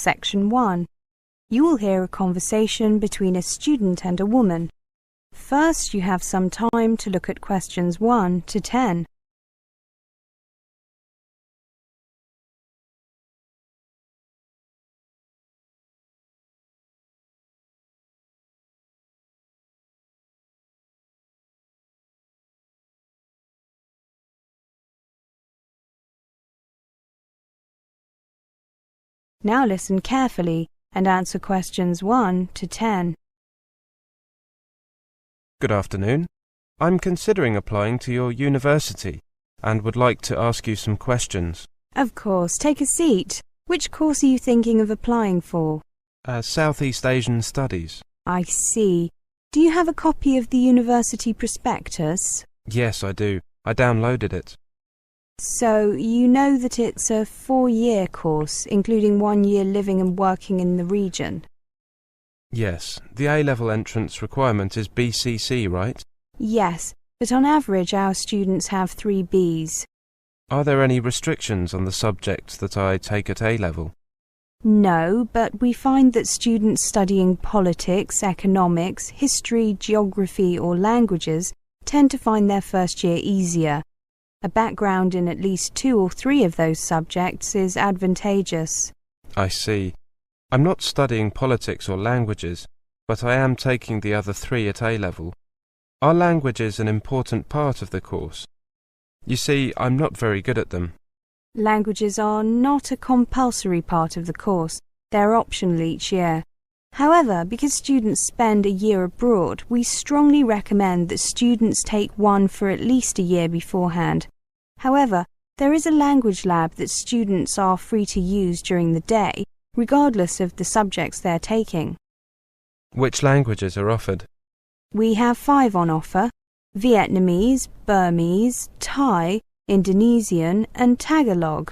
Section 1. You will hear a conversation between a student and a woman. First, you have some time to look at questions 1 to 10. Now listen carefully and answer questions 1 to 10. Good afternoon. I'm considering applying to your university and would like to ask you some questions. Of course, take a seat. Which course are you thinking of applying for? Southeast Asian Studies. I see. Do you have a copy of the university prospectus? Yes, I do. I downloaded it. So, you know that it's a 4-year course, including 1 year living and working in the region? Yes, the A-level entrance requirement is BCC, right? Yes, but on average our students have 3 Bs. Are there any restrictions on the subjects that I take at A-level? No, but we find that students studying politics, economics, history, geography or languages tend to find their first year easier. A background in at least 2 or 3 of those subjects is advantageous. I see. I'm not studying politics or languages, but I am taking the other 3 at A-level. Are languages an important part of the course? You see, I'm not very good at them. Languages are not a compulsory part of the course. They're optional each year. However, because students spend a year abroad, we strongly recommend that students take one for at least a year beforehand. However, there is a language lab that students are free to use during the day, regardless of the subjects they're taking. Which languages are offered? We have 5 on offer: Vietnamese, Burmese, Thai, Indonesian and Tagalog.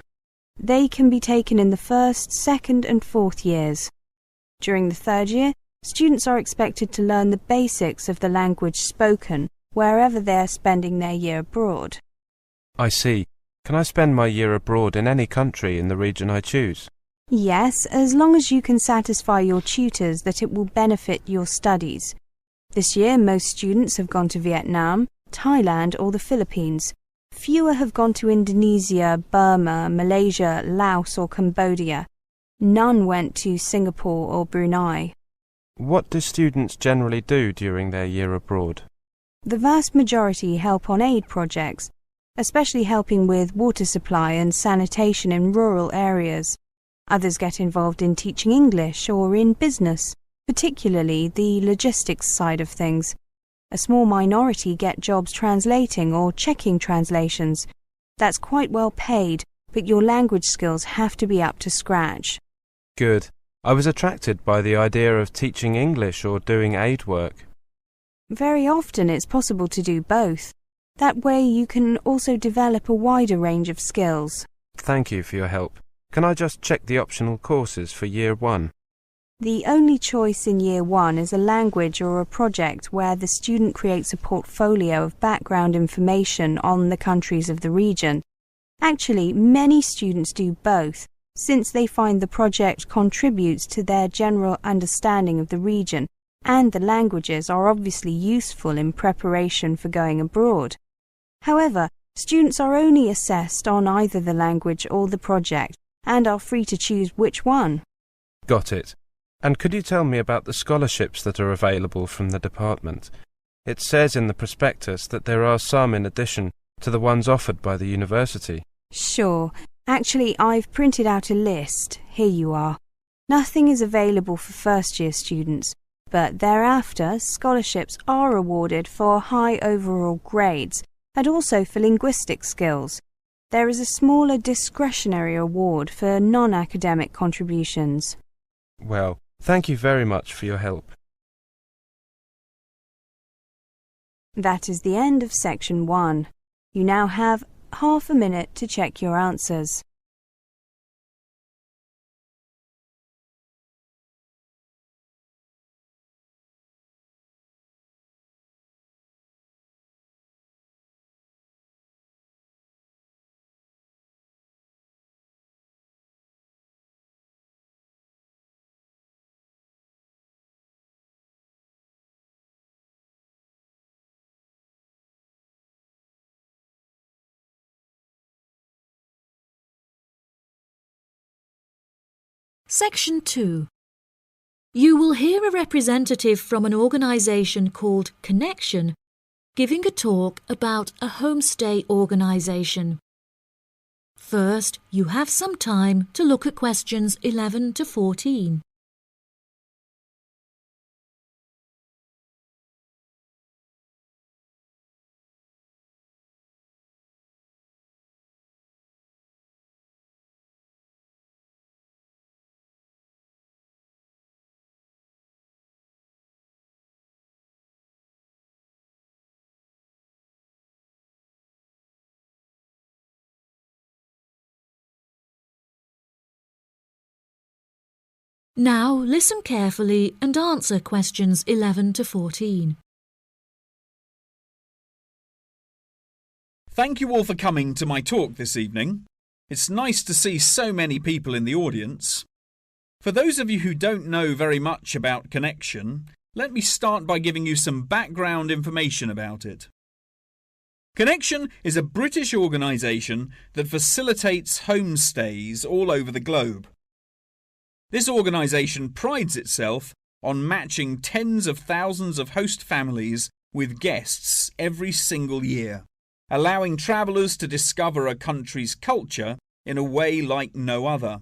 They can be taken in the 1st, 2nd and 4th years. During the 3rd year, students are expected to learn the basics of the language spoken wherever they are spending their year abroad. I see. Can I spend my year abroad in any country in the region I choose? Yes, as long as you can satisfy your tutors that it will benefit your studies. This year, most students have gone to Vietnam, Thailand or the Philippines. Fewer have gone to Indonesia, Burma, Malaysia, Laos or Cambodia. None went to Singapore or Brunei. What do students generally do during their year abroad? The vast majority help on aid projects, especially helping with water supply and sanitation in rural areas. Others get involved in teaching English or in business, particularly the logistics side of things. A small minority get jobs translating or checking translations. That's quite well paid, but your language skills have to be up to scratch. Good. I was attracted by the idea of teaching English or doing aid work. Very often it's possible to do both. That way you can also develop a wider range of skills. Thank you for your help. Can I just check the optional courses for Year 1? The only choice in Year 1 is a language or a project where the student creates a portfolio of background information on the countries of the region. Actually, many students do both, since they find the project contributes to their general understanding of the region, and the languages are obviously useful in preparation for going abroad. However, students are only assessed on either the language or the project, and are free to choose which one. Got it. And could you tell me about the scholarships that are available from the department? It says in the prospectus that there are some in addition to the ones offered by the university. Sure. Actually, I've printed out a list. Here you are. Nothing is available for first-year students, but thereafter scholarships are awarded for high overall grades and also for linguistic skills. There is a smaller discretionary award for non-academic contributions. Well, thank you very much for your help. That is the end of Section 1. You now have half a minute to check your answers. Section 2. You will hear a representative from an organisation called Connection giving a talk about a homestay organisation. First, you have some time to look at questions 11 to 14. Now listen carefully and answer questions 11 to 14. Thank you all for coming to my talk this evening. It's nice to see so many people in the audience. For those of you who don't know very much about Connection, let me start by giving you some background information about it. Connection is a British organisation that facilitates homestays all over the globe. This organisation prides itself on matching tens of thousands of host families with guests every single year, allowing travellers to discover a country's culture in a way like no other.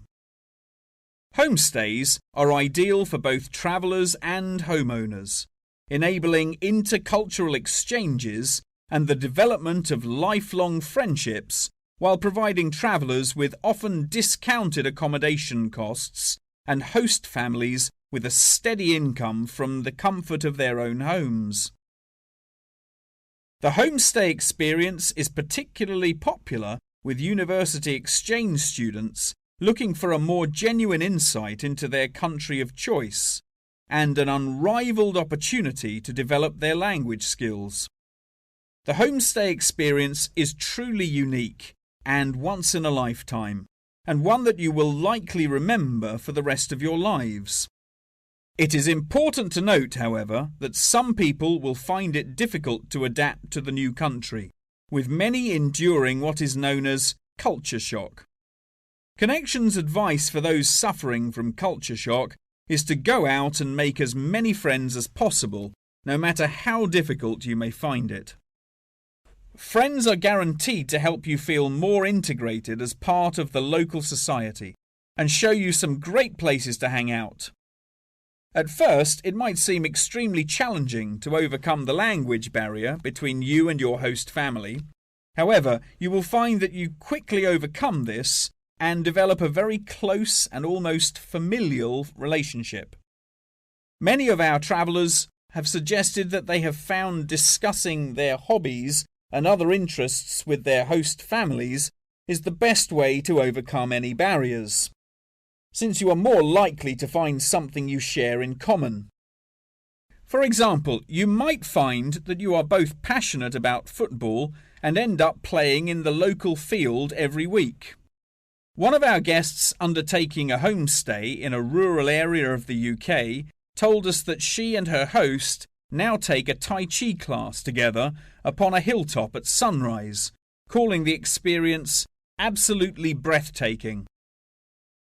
Homestays are ideal for both travellers and homeowners, enabling intercultural exchanges and the development of lifelong friendships while providing travellers with often discounted accommodation costs and host families with a steady income from the comfort of their own homes. The homestay experience is particularly popular with university exchange students looking for a more genuine insight into their country of choice and an unrivaled opportunity to develop their language skills. The homestay experience is truly unique and once in a lifetime, and one that you will likely remember for the rest of your lives. It is important to note, however, that some people will find it difficult to adapt to the new country, with many enduring what is known as culture shock. Connection's advice for those suffering from culture shock is to go out and make as many friends as possible, no matter how difficult you may find it. Friends are guaranteed to help you feel more integrated as part of the local society and show you some great places to hang out. At first, it might seem extremely challenging to overcome the language barrier between you and your host family. However, you will find that you quickly overcome this and develop a very close and almost familial relationship. Many of our travellers have suggested that they have found discussing their hobbies and other interests with their host families is the best way to overcome any barriers, since you are more likely to find something you share in common. For example, you might find that you are both passionate about football and end up playing in the local field every week. One of our guests undertaking a homestay in a rural area of the UK told us that she and her host now take a Tai Chi class together upon a hilltop at sunrise, calling the experience absolutely breathtaking.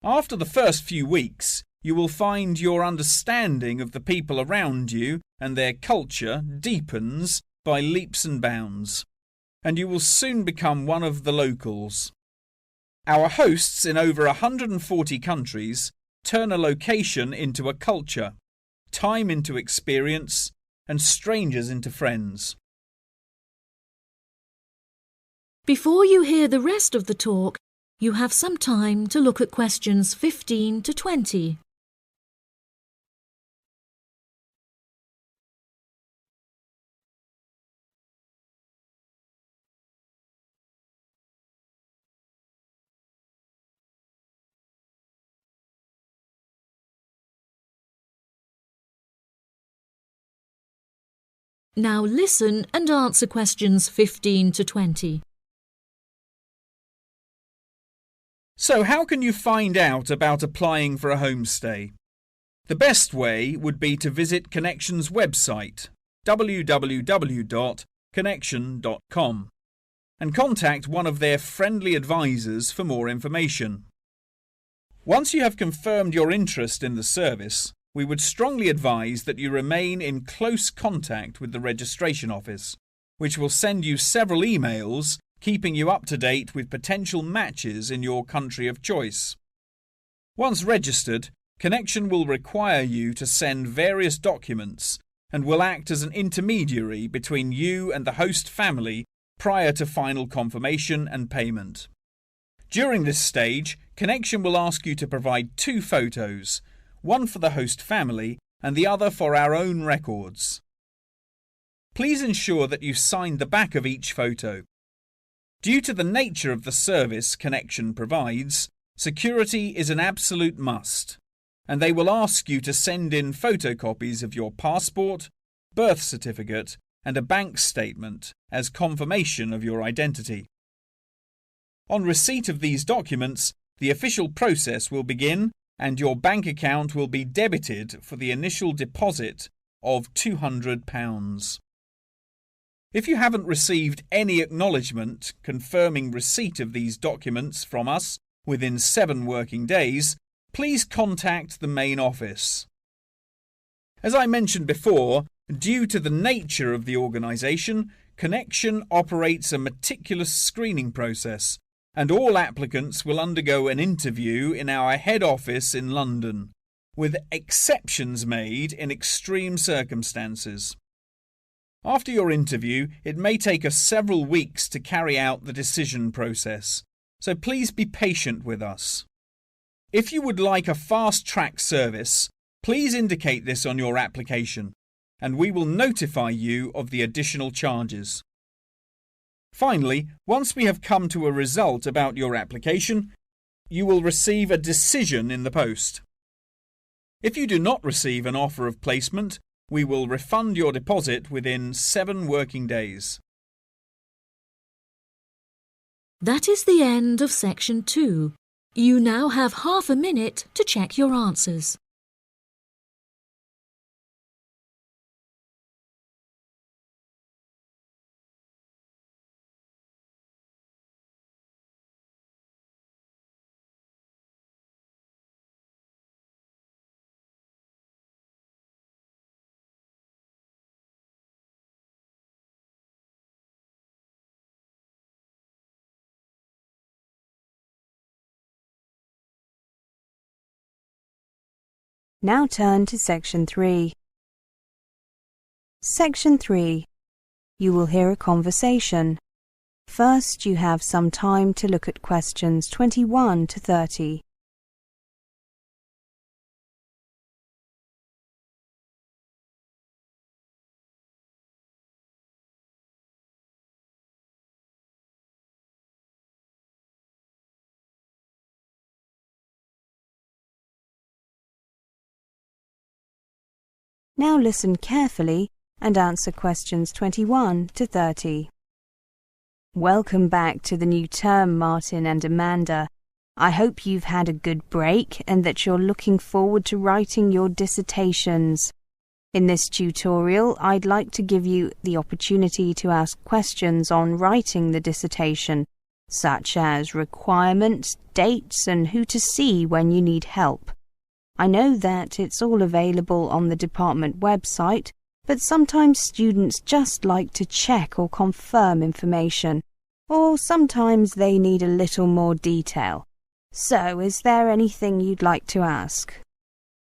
After the first few weeks, you will find your understanding of the people around you and their culture deepens by leaps and bounds, and you will soon become one of the locals. Our hosts in over 140 countries turn a location into a culture, time into experience, and strangers into friends. Before you hear the rest of the talk, you have some time to look at questions 15 to 20. Now listen and answer questions 15 to 20. So how can you find out about applying for a homestay? The best way would be to visit Connection's website, www.connection.com, and contact one of their friendly advisors for more information. Once you have confirmed your interest in the service, we would strongly advise that you remain in close contact with the registration office, which will send you several emails keeping you up to date with potential matches in your country of choice. Once registered, Connection will require you to send various documents and will act as an intermediary between you and the host family prior to final confirmation and payment. During this stage, Connection will ask you to provide 2 photos, one for the host family and the other for our own records. Please ensure that you sign the back of each photo. Due to the nature of the service Connection provides, security is an absolute must, and they will ask you to send in photocopies of your passport, birth certificate, and a bank statement as confirmation of your identity. On receipt of these documents, the official process will begin and your bank account will be debited for the initial deposit of £200. If you haven't received any acknowledgement confirming receipt of these documents from us within 7 working days, please contact the main office. As I mentioned before, due to the nature of the organisation, Connection operates a meticulous screening process, and all applicants will undergo an interview in our head office in London, with exceptions made in extreme circumstances. After your interview, it may take us several weeks to carry out the decision process, so please be patient with us. If you would like a fast-track service, please indicate this on your application, and we will notify you of the additional charges. Finally, once we have come to a result about your application, you will receive a decision in the post. If you do not receive an offer of placement, we will refund your deposit within 7 working days. That is the end of section 2. You now have half a minute to check your answers. Now turn to Section 3. Section 3. You will hear a conversation. First, you have some time to look at questions 21 to 30. Now listen carefully and answer questions 21 to 30. Welcome back to the new term, Martin and Amanda. I hope you've had a good break and that you're looking forward to writing your dissertations. In this tutorial, I'd like to give you the opportunity to ask questions on writing the dissertation, such as requirements, dates, and who to see when you need help. I know that it's all available on the department website, but sometimes students just like to check or confirm information, or sometimes they need a little more detail. So, is there anything you'd like to ask?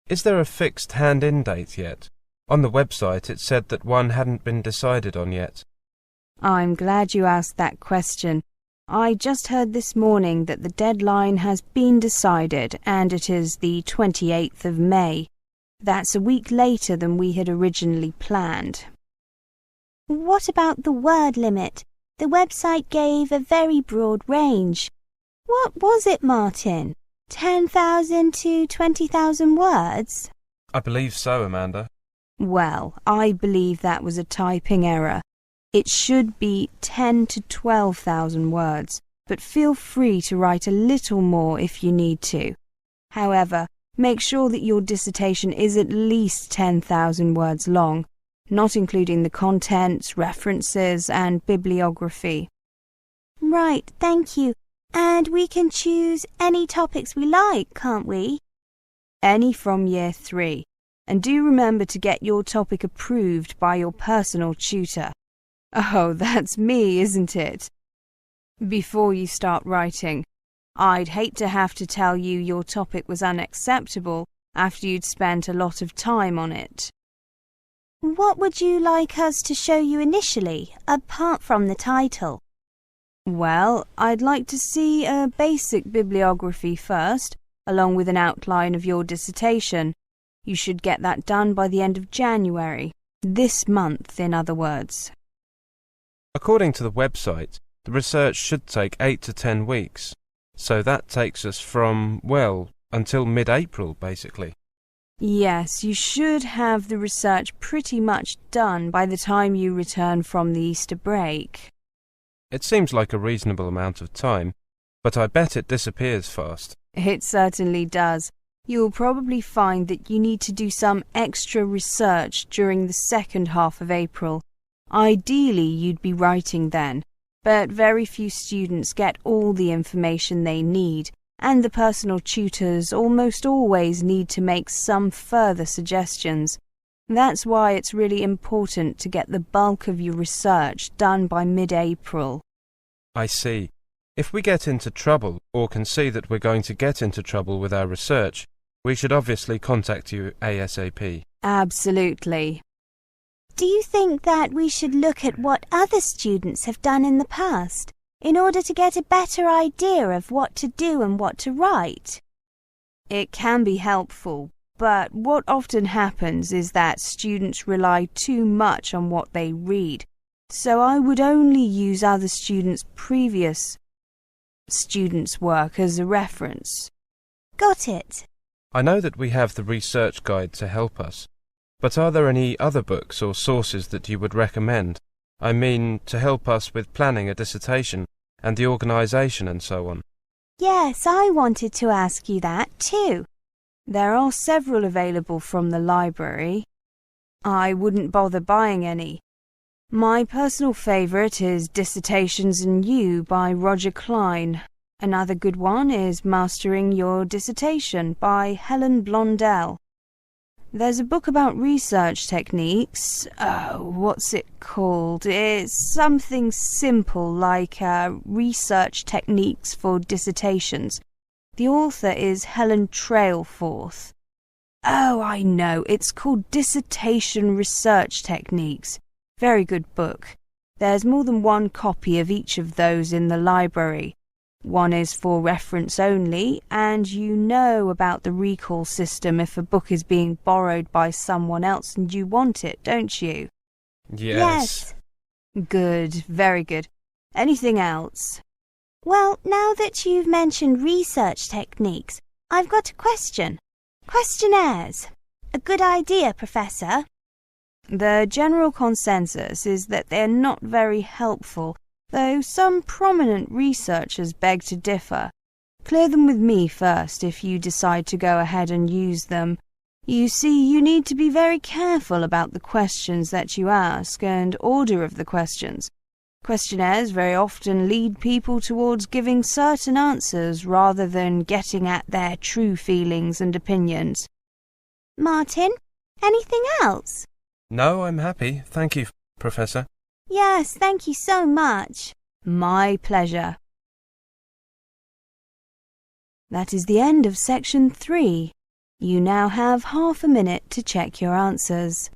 Is there a fixed hand-in date yet? On the website it said that one hadn't been decided on yet. I'm glad you asked that question. I just heard this morning that the deadline has been decided and it is the 28th of May. That's a week later than we had originally planned. What about the word limit? The website gave a very broad range. What was it, Martin? 10,000 to 20,000 words? I believe so, Amanda. Well, I believe that was a typing error. It should be 10 to 12,000 words, but feel free to write a little more if you need to. However, make sure that your dissertation is at least 10,000 words long, not including the contents, references, and bibliography. Right, thank you. And we can choose any topics we like, can't we? Any from year 3. And do remember to get your topic approved by your personal tutor. Oh, that's me, isn't it? Before you start writing, I'd hate to have to tell you your topic was unacceptable after you'd spent a lot of time on it. What would you like us to show you initially, apart from the title? Well, I'd like to see a basic bibliography first, along with an outline of your dissertation. You should get that done by the end of January. This month, in other words. According to the website, the research should take 8 to 10 weeks. So that takes us from, well, until mid-April, basically. Yes, you should have the research pretty much done by the time you return from the Easter break. It seems like a reasonable amount of time, but I bet it disappears fast. It certainly does. You'll probably find that you need to do some extra research during the second half of April. Ideally, you'd be writing then, but very few students get all the information they need, and the personal tutors almost always need to make some further suggestions. That's why it's really important to get the bulk of your research done by mid-April. I see. If we get into trouble, or can see that we're going to get into trouble with our research, we should obviously contact you ASAP. Absolutely. Do you think that we should look at what other students have done in the past in order to get a better idea of what to do and what to write? It can be helpful, but what often happens is that students rely too much on what they read, so I would only use other students' previous students' work as a reference. Got it. I know that we have the research guide to help us, but are there any other books or sources that you would recommend? I mean, to help us with planning a dissertation and the organisation and so on. Yes, I wanted to ask you that too. There are several available from the library. I wouldn't bother buying any. My personal favourite is Dissertations in You by Roger Klein. Another good one is Mastering Your Dissertation by Helen Blondell. There's a book about research techniques. What's it called? It's something simple like Research Techniques for Dissertations. The author is Helen Trailforth. Oh, I know. It's called Dissertation Research Techniques. Very good book. There's more than one copy of each of those in the library. One is for reference only, and you know about the recall system if a book is being borrowed by someone else and you want it, don't you? Yes. Good, very good. Anything else? Well, now that you've mentioned research techniques, I've got a question. Questionnaires. A good idea, Professor. The general consensus is that they're not very helpful, though some prominent researchers beg to differ. Clear them with me first if you decide to go ahead and use them. You see, you need to be very careful about the questions that you ask and order of the questions. Questionnaires very often lead people towards giving certain answers rather than getting at their true feelings and opinions. Martin, anything else? No, I'm happy. Thank you, Professor. Yes, thank you so much. My pleasure. That is the end of section 3. You now have half a minute to check your answers.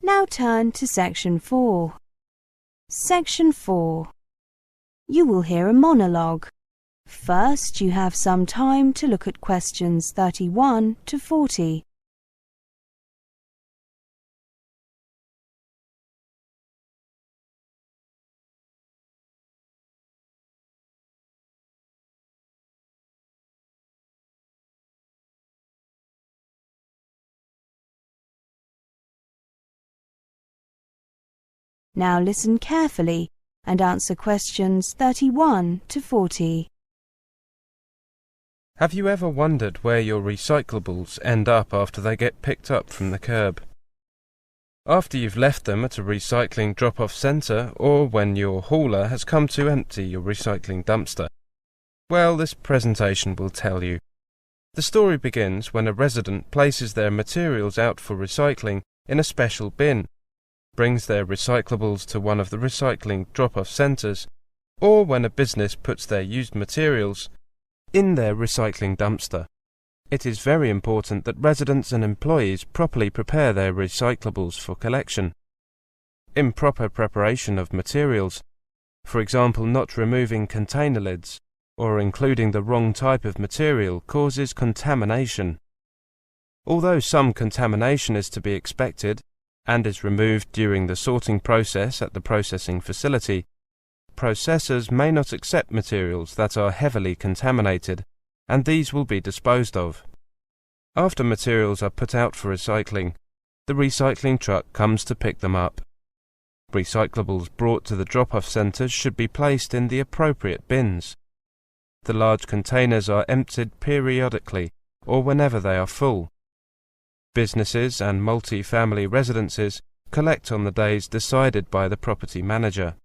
Now turn to section 4. Section 4. You will hear a monologue. First, you have some time to look at questions 31 to 40. Now listen carefully and answer questions 31 to 40. Have you ever wondered where your recyclables end up after they get picked up from the curb? After you've left them at a recycling drop-off centre, or when your hauler has come to empty your recycling dumpster? Well, this presentation will tell you. The story begins when a resident places their materials out for recycling in a special bin, brings their recyclables to one of the recycling drop-off centres, or when a business puts their used materials in their recycling dumpster. It is very important that residents and employees properly prepare their recyclables for collection. Improper preparation of materials, for example not removing container lids or including the wrong type of material, causes contamination. Although some contamination is to be expected and is removed during the sorting process at the processing facility, processors may not accept materials that are heavily contaminated, and these will be disposed of. After materials are put out for recycling, the recycling truck comes to pick them up. Recyclables brought to the drop-off centres should be placed in the appropriate bins. The large containers are emptied periodically or whenever they are full. Businesses and multi-family residences collect on the days decided by the property manager.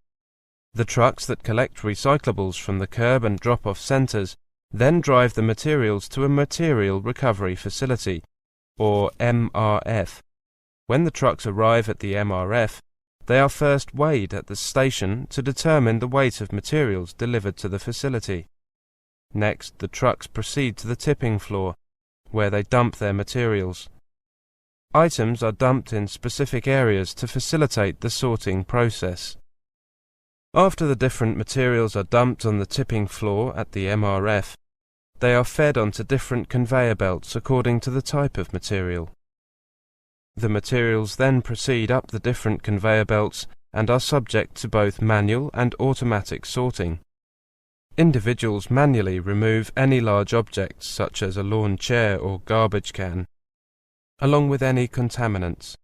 The trucks that collect recyclables from the curb and drop-off centres then drive the materials to a material recovery facility, or MRF. When the trucks arrive at the MRF, they are first weighed at the station to determine the weight of materials delivered to the facility. Next, the trucks proceed to the tipping floor, where they dump their materials. Items are dumped in specific areas to facilitate the sorting process. After the different materials are dumped on the tipping floor at the MRF, they are fed onto different conveyor belts according to the type of material. The materials then proceed up the different conveyor belts and are subject to both manual and automatic sorting. Individuals manually remove any large objects such as a lawn chair or garbage can, along with any contaminants.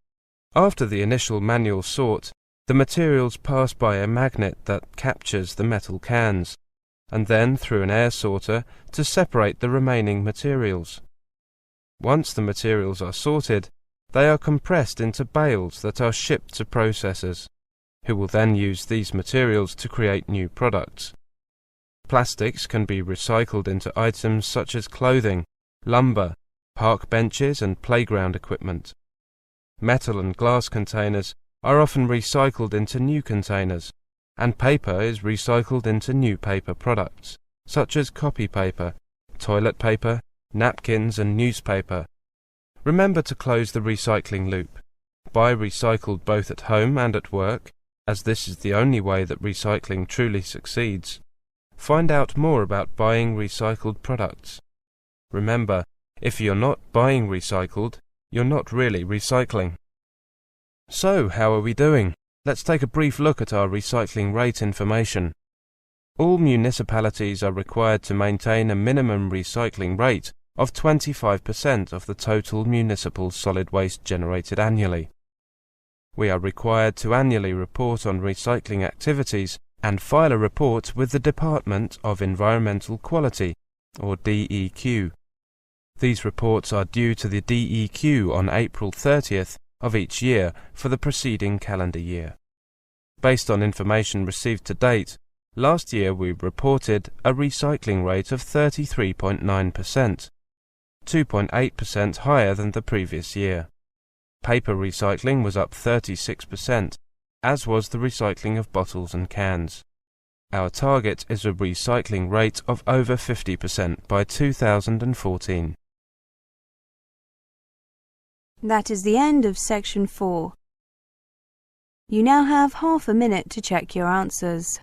After the initial manual sort, the materials pass by a magnet that captures the metal cans, and then through an air sorter to separate the remaining materials. Once the materials are sorted, they are compressed into bales that are shipped to processors, who will then use these materials to create new products. Plastics can be recycled into items such as clothing, lumber, park benches and playground equipment. Metal and glass containers are often recycled into new containers, and paper is recycled into new paper products, such as copy paper, toilet paper, napkins and newspaper. Remember to close the recycling loop. Buy recycled both at home and at work, as this is the only way that recycling truly succeeds. Find out more about buying recycled products. Remember, if you're not buying recycled, you're not really recycling. So, how are we doing? Let's take a brief look at our recycling rate information. All municipalities are required to maintain a minimum recycling rate of 25% of the total municipal solid waste generated annually. We are required to annually report on recycling activities and file a report with the Department of Environmental Quality, or DEQ. These reports are due to the DEQ on April 30th of each year for the preceding calendar year. Based on information received to date, last year we reported a recycling rate of 33.9%, 2.8% higher than the previous year. Paper recycling was up 36%, as was the recycling of bottles and cans. Our target is a recycling rate of over 50% by 2014. That is the end of section 4. You now have half a minute to check your answers.